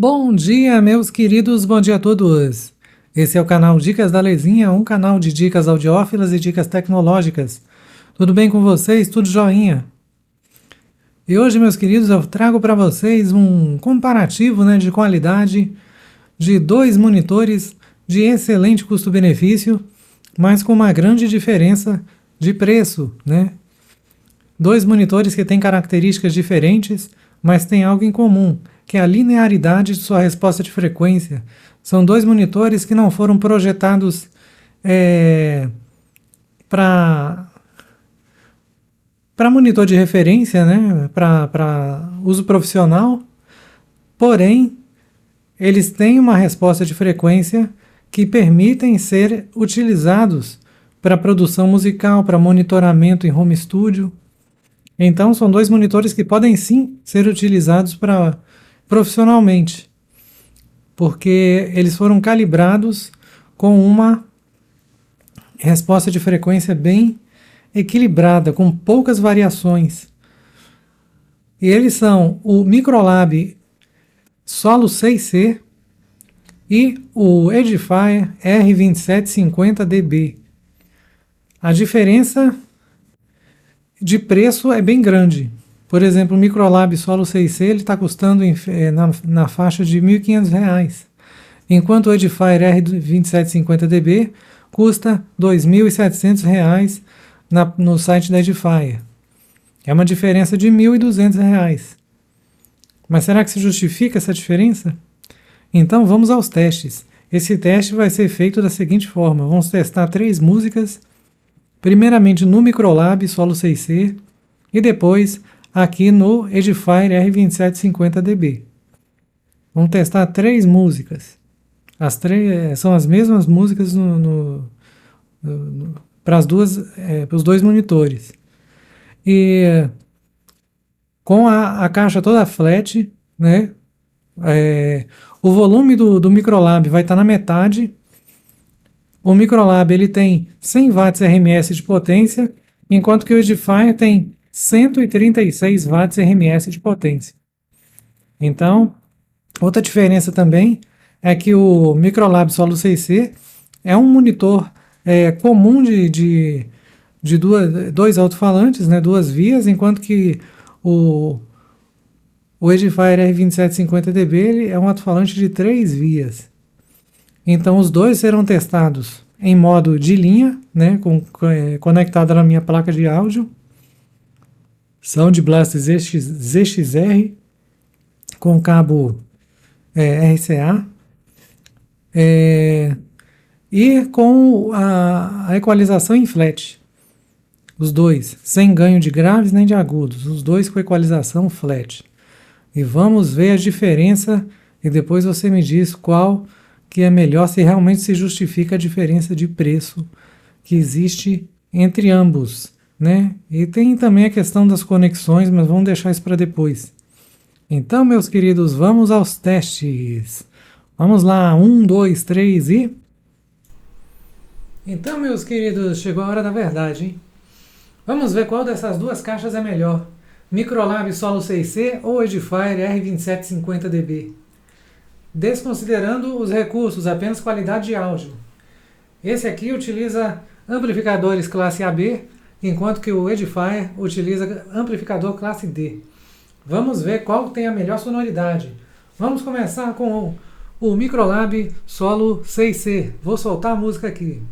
Bom dia, meus queridos, bom dia a todos. Esse é o canal Dicas da Lezinha, um canal de dicas audiófilas e dicas tecnológicas. Tudo bem com vocês? Tudo joinha? E hoje, meus queridos, eu trago para vocês um comparativo, de qualidade de dois monitores de excelente custo-benefício, mas com uma grande diferença de preço, Dois monitores que têm características diferentes, mas têm algo em comum, que é a linearidade de sua resposta de frequência. São dois monitores que não foram projetados para monitor de referência, para uso profissional, porém, eles têm uma resposta de frequência que permitem ser utilizados para produção musical, para monitoramento em home studio. Então, são dois monitores que podem sim ser utilizados profissionalmente, porque eles foram calibrados com uma resposta de frequência bem equilibrada, com poucas variações. E eles são o Microlab Solo 6C e o Edifier R2750DB. A diferença de preço é bem grande. Por exemplo, o Microlab Solo 6C ele está custando na faixa de R$ 1.500, enquanto o Edifier R2750DB custa R$ 2.700 no site da Edifier. É uma diferença de R$ 1.200. Mas será que se justifica essa diferença? Então vamos aos testes. Esse teste vai ser feito da seguinte forma: vamos testar 3 músicas, primeiramente no Microlab Solo 6C e depois aqui no Edifier R2750DB. Vamos testar 3 músicas. As 3 são as mesmas músicas para os dois monitores. E com a caixa toda flat, o volume do Microlab vai estar na metade. O Microlab ele tem 100 watts RMS de potência, enquanto que o Edifier tem 136 watts RMS de potência. Então, outra diferença também é que o Microlab Solo 6C é um monitor comum de dois alto-falantes, duas vias, enquanto que o Edifier R2750DB ele é um alto-falante de 3 vias. Então os dois serão testados em modo de linha, conectado na minha placa de áudio, Sound Blast ZXR, com cabo RCA, e com a equalização em flat. Os dois, sem ganho de graves nem de agudos, os dois com equalização flat. E vamos ver a diferença e depois você me diz qual que é melhor, se realmente se justifica a diferença de preço que existe entre ambos, E tem também a questão das conexões, mas vamos deixar isso para depois. Então, meus queridos, vamos aos testes. Vamos lá, 1, 2, 3 e... Então, meus queridos, chegou a hora da verdade, hein? Vamos ver qual dessas duas caixas é melhor. Microlab Solo 6C ou Edifier R2750DB. Desconsiderando os recursos, apenas qualidade de áudio. Esse aqui utiliza amplificadores classe AB, enquanto que o Edifier utiliza amplificador classe D. Vamos ver qual tem a melhor sonoridade. Vamos começar com o Microlab Solo 6C. Vou soltar a música aqui.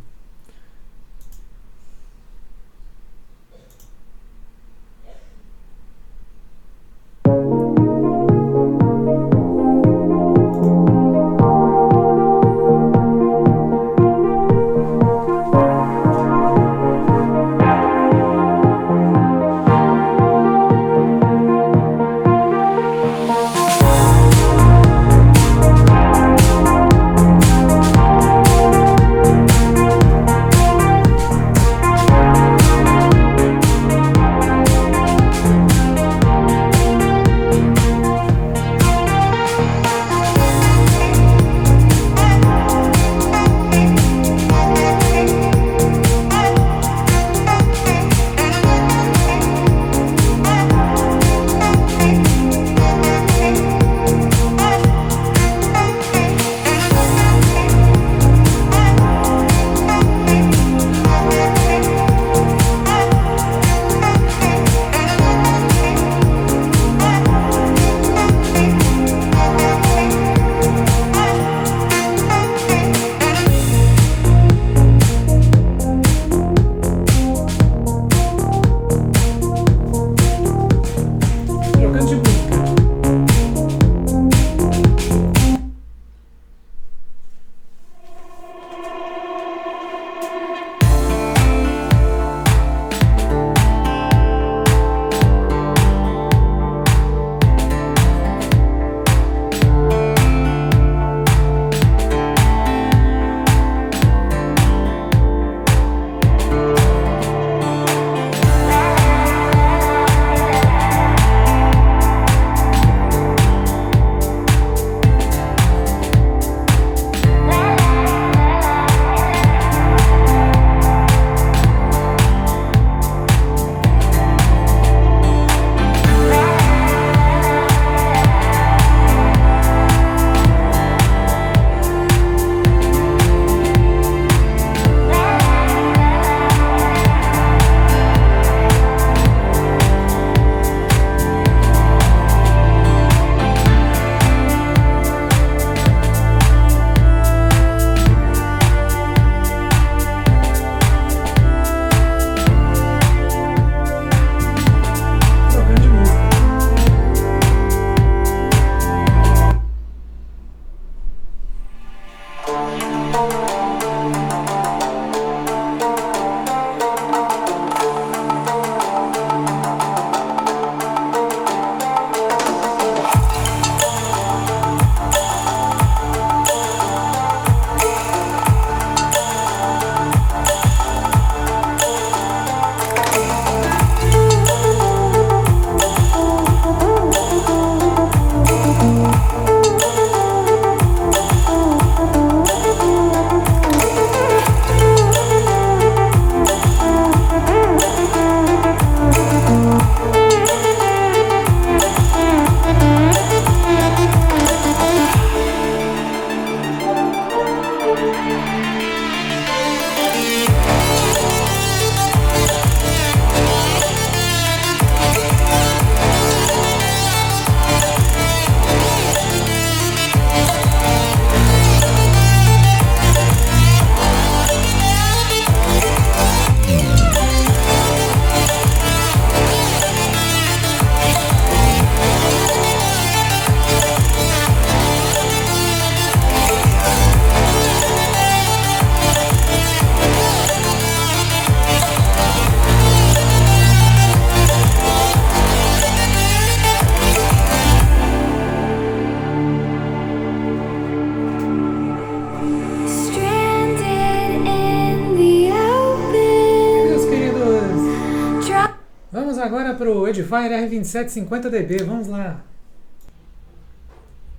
para o Edifier R2750DB, vamos lá.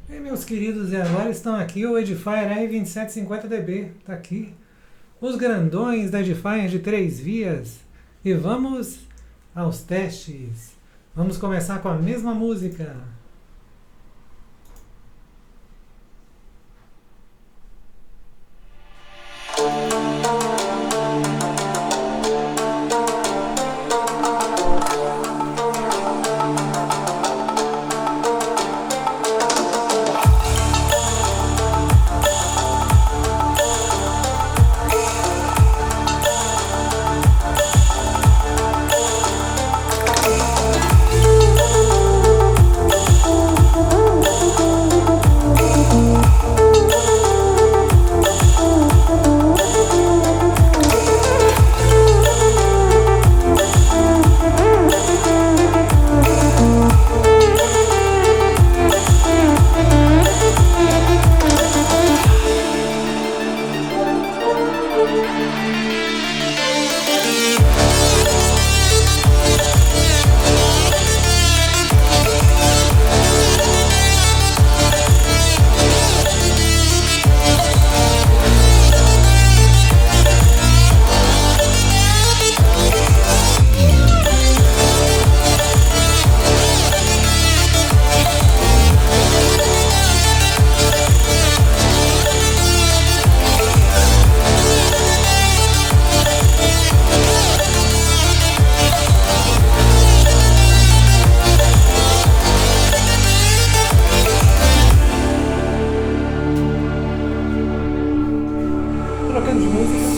E meus queridos, e agora estão aqui o Edifier R2750DB, está aqui. Os grandões da Edifier de 3 vias. E vamos aos testes. Vamos começar com a mesma música. Trocando de música.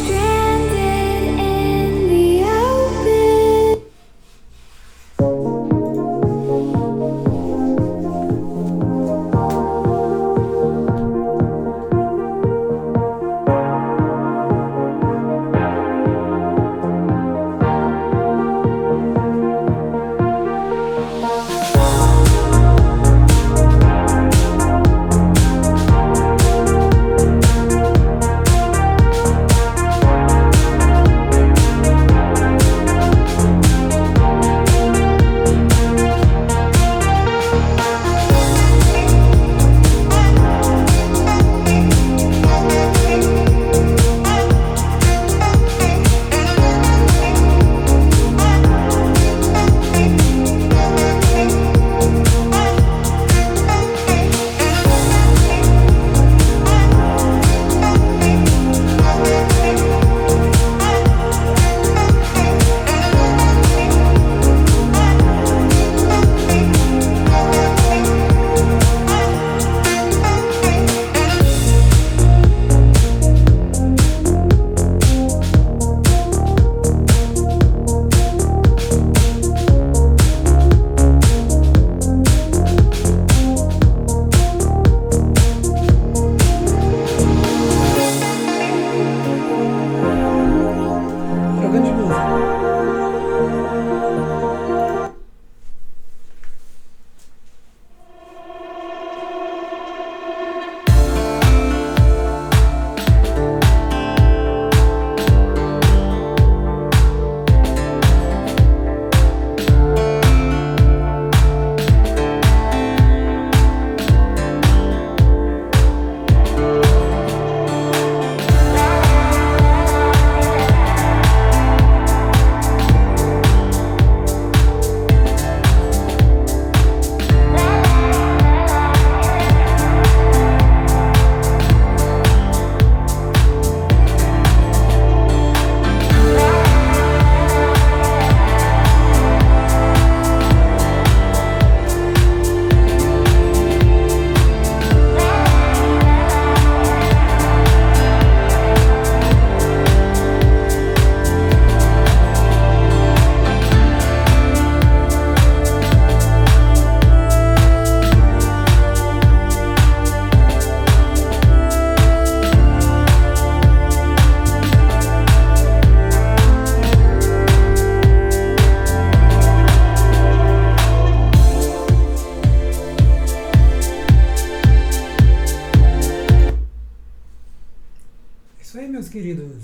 Isso aí, meus queridos.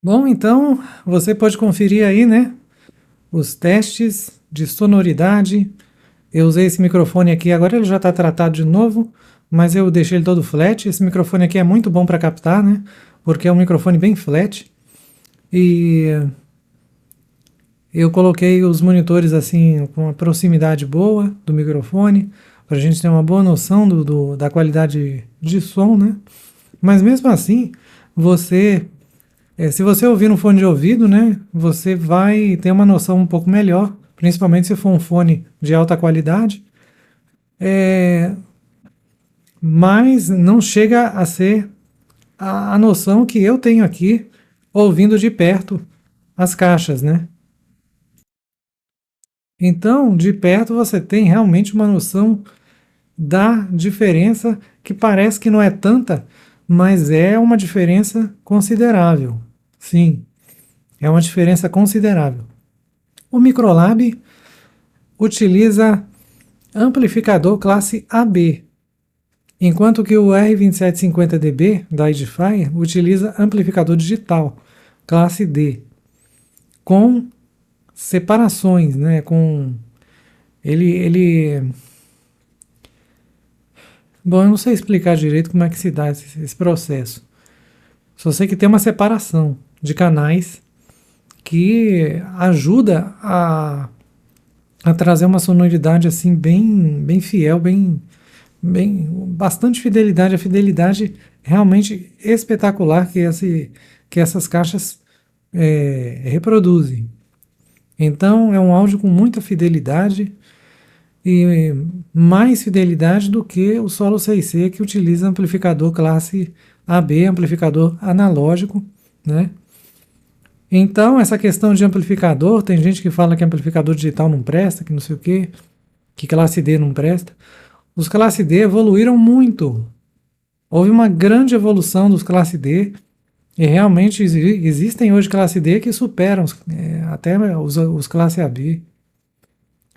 Bom, então você pode conferir aí, né, os testes de sonoridade. Eu usei esse microfone aqui, agora ele já está tratado de novo, mas eu deixei ele todo flat. Esse microfone aqui é muito bom para captar, né, porque é um microfone bem flat. E eu coloquei os monitores assim com uma proximidade boa do microfone, para a gente ter uma boa noção da qualidade de som, né? Mas mesmo assim, você, se você ouvir no fone de ouvido, né, você vai ter uma noção um pouco melhor, principalmente se for um fone de alta qualidade, é, mas não chega a ser a noção que eu tenho aqui ouvindo de perto as caixas, né? Então, de perto você tem realmente uma noção da diferença que parece que não é tanta, mas é uma diferença considerável. Sim, é uma diferença considerável. O Microlab utiliza amplificador classe AB, enquanto que o R2750DB da Edifier utiliza amplificador digital classe D, com separações, né? Com ele bom, eu não sei explicar direito como é que se dá esse processo. Só sei que tem uma separação de canais que ajuda a trazer uma sonoridade assim bem fiel, bastante fidelidade, a fidelidade realmente espetacular que essas caixas reproduzem. Então é um áudio com muita fidelidade e mais fidelidade do que o Solo 6C, que utiliza amplificador classe AB, amplificador analógico, né? Então, essa questão de amplificador, tem gente que fala que amplificador digital não presta, que não sei o quê, que classe D não presta. Os classe D evoluíram muito. Houve uma grande evolução dos classe D, e realmente existem hoje classe D que superam até os classe AB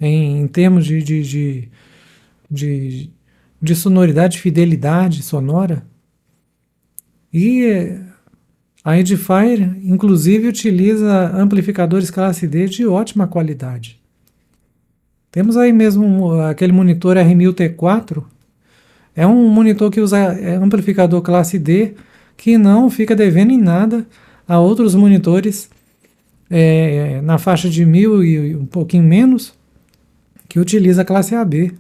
em termos de, de sonoridade, fidelidade sonora. E a Edifier, inclusive, utiliza amplificadores classe D de ótima qualidade. Temos aí mesmo aquele monitor R1000T4, é um monitor que usa amplificador classe D, que não fica devendo em nada a outros monitores na faixa de 1000 e um pouquinho menos, que utiliza a classe AB.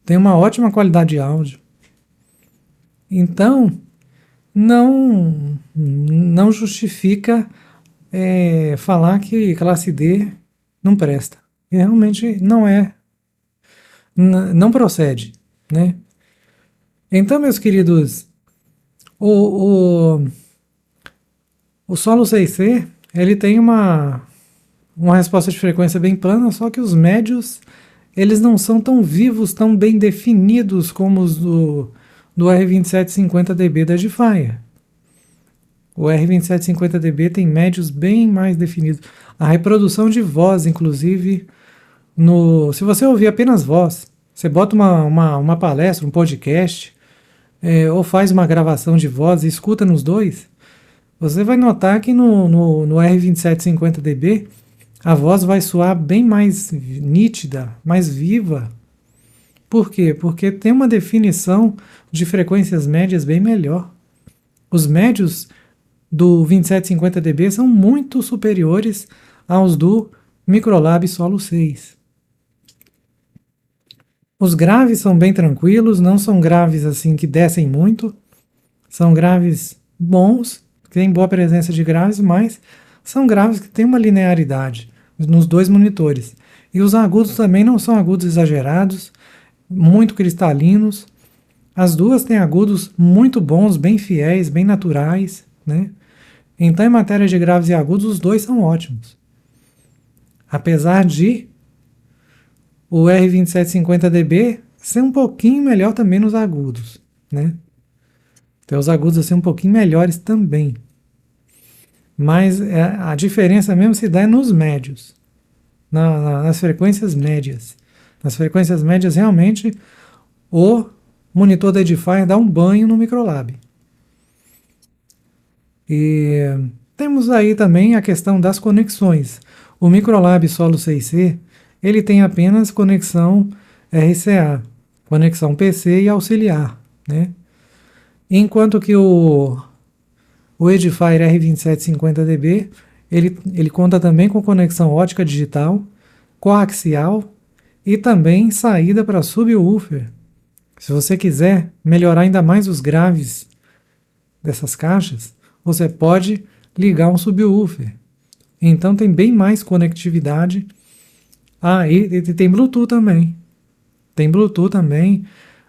Tem uma ótima qualidade de áudio. Então, não justifica falar que classe D não presta. E realmente não é, não procede, né? Então, meus queridos, o, o, o solo 6C, ele tem uma resposta de frequência bem plana, só que os médios, eles não são tão vivos, tão bem definidos como os do R2750DB da Edifier. O R2750DB tem médios bem mais definidos. A reprodução de voz, inclusive, se você ouvir apenas voz, você bota uma palestra, um podcast, ou faz uma gravação de voz e escuta nos dois, você vai notar que no R2750DB a voz vai soar bem mais nítida, mais viva. Por quê? Porque tem uma definição de frequências médias bem melhor. Os médios do 2750DB são muito superiores aos do Microlab Solo 6. Os graves são bem tranquilos, não são graves assim que descem muito, são graves bons, tem boa presença de graves, mas são graves que têm uma linearidade nos dois monitores. E os agudos também não são agudos exagerados, muito cristalinos. As duas têm agudos muito bons, bem fiéis, bem naturais, né? Então, em matéria de graves e agudos, os dois são ótimos. Apesar de o R2750DB ser um pouquinho melhor também nos agudos, né? Tem os agudos assim um pouquinho melhores também. Mas a diferença mesmo se dá nos médios, nas frequências médias. Nas frequências médias, realmente, o monitor da Edifier dá um banho no Microlab. E Temos aí também a questão das conexões. O Microlab Solo 6C, ele tem apenas conexão RCA, conexão PC e auxiliar, né? Enquanto que o Edifier R2750DB, ele conta também com conexão ótica digital, coaxial e também saída para subwoofer. Se você quiser melhorar ainda mais os graves dessas caixas, você pode ligar um subwoofer. Então tem bem mais conectividade. E tem Bluetooth também. Tem Bluetooth também.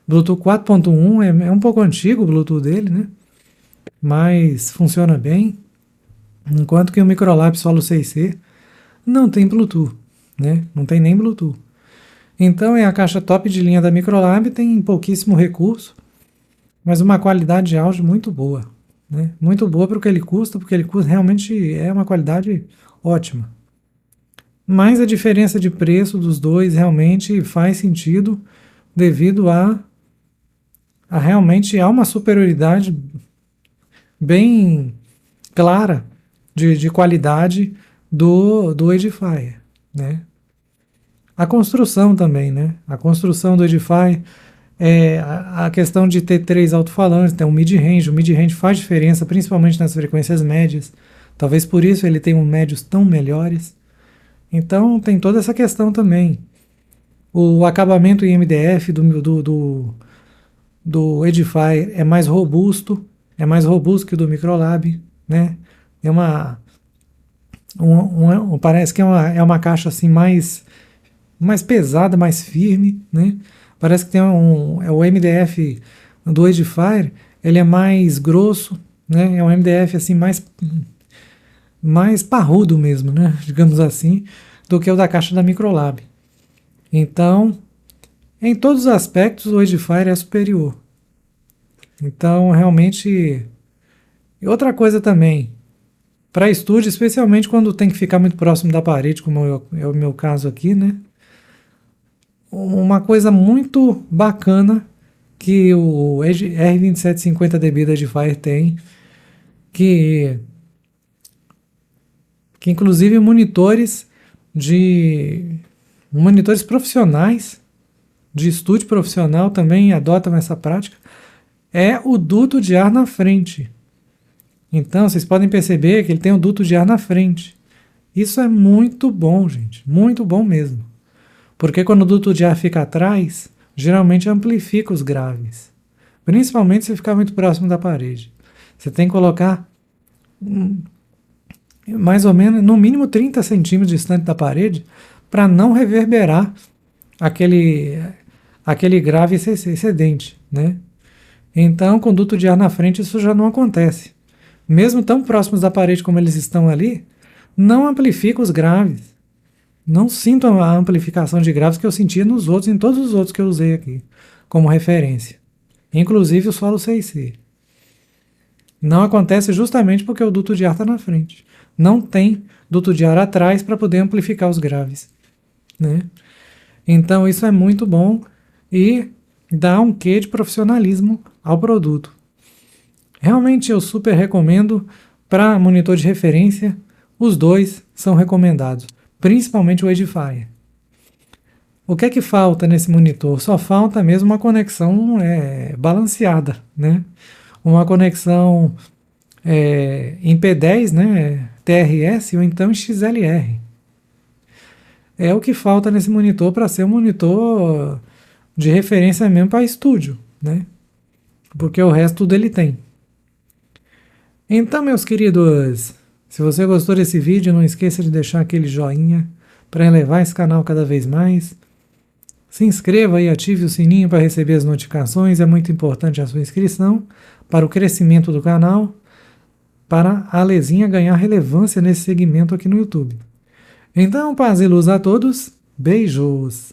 Bluetooth 4.1 é um pouco antigo o Bluetooth dele, né? Mas funciona bem. Enquanto que o Microlab Solo 6C não tem Bluetooth, né? Não tem nem Bluetooth. Então é a caixa top de linha da Microlab, tem pouquíssimo recurso, mas uma qualidade de áudio muito boa, né? Muito boa para o que ele custa, porque ele custa realmente é uma qualidade ótima. Mas a diferença de preço dos dois realmente faz sentido devido a realmente há uma superioridade bem clara de qualidade do Edifier, né? A construção também, né? A construção do Edifier, a questão de ter 3 alto-falantes, tem um mid-range. O mid-range faz diferença, principalmente nas frequências médias. Talvez por isso ele tenha médios tão melhores. Então tem toda essa questão também. O acabamento em MDF do Edifier é mais robusto que o do Microlab, né? É parece que é uma caixa assim mais pesada, mais firme, né? Parece que tem o MDF do Edifier, ele é mais grosso, né? É um MDF assim mais parrudo mesmo, né? Digamos assim, do que o da caixa da Microlab. Então, em todos os aspectos, o Edifier é superior. Então, realmente... E outra coisa também, para estúdio, especialmente quando tem que ficar muito próximo da parede, como é o meu caso aqui, né? Uma coisa muito bacana que o R2750DB da Edifier tem, que inclusive monitores profissionais, de estúdio profissional também adotam essa prática, é o duto de ar na frente. Então, vocês podem perceber que ele tem o duto de ar na frente. Isso é muito bom, gente. Muito bom mesmo. Porque quando o duto de ar fica atrás, geralmente amplifica os graves. Principalmente se ficar muito próximo da parede. Você tem que colocar mais ou menos, no mínimo 30 centímetros distante da parede, para não reverberar aquele grave excedente, né? Então, com o duto de ar na frente, isso já não acontece. Mesmo tão próximos da parede como eles estão ali, não amplifica os graves. Não sinto a amplificação de graves que eu sentia em todos os outros que eu usei aqui, como referência. Inclusive o Solo 6C. Não acontece justamente porque o duto de ar está na frente. Não tem duto de ar atrás para poder amplificar os graves, né? Então isso é muito bom e dá um quê de profissionalismo ao produto. Realmente eu super recomendo para monitor de referência, os dois são recomendados, principalmente o Edifier. O que é que falta nesse monitor? Só falta mesmo uma conexão balanceada, né? Uma conexão em P10, né? TRS ou então em XLR. É o que falta nesse monitor para ser um monitor de referência mesmo para estúdio, né? Porque o resto tudo ele tem. Então, meus queridos, se você gostou desse vídeo, não esqueça de deixar aquele joinha para elevar esse canal cada vez mais. Se inscreva e ative o sininho para receber as notificações, é muito importante a sua inscrição para o crescimento do canal, para a Alezinha ganhar relevância nesse segmento aqui no YouTube. Então, paz e luz a todos, beijos!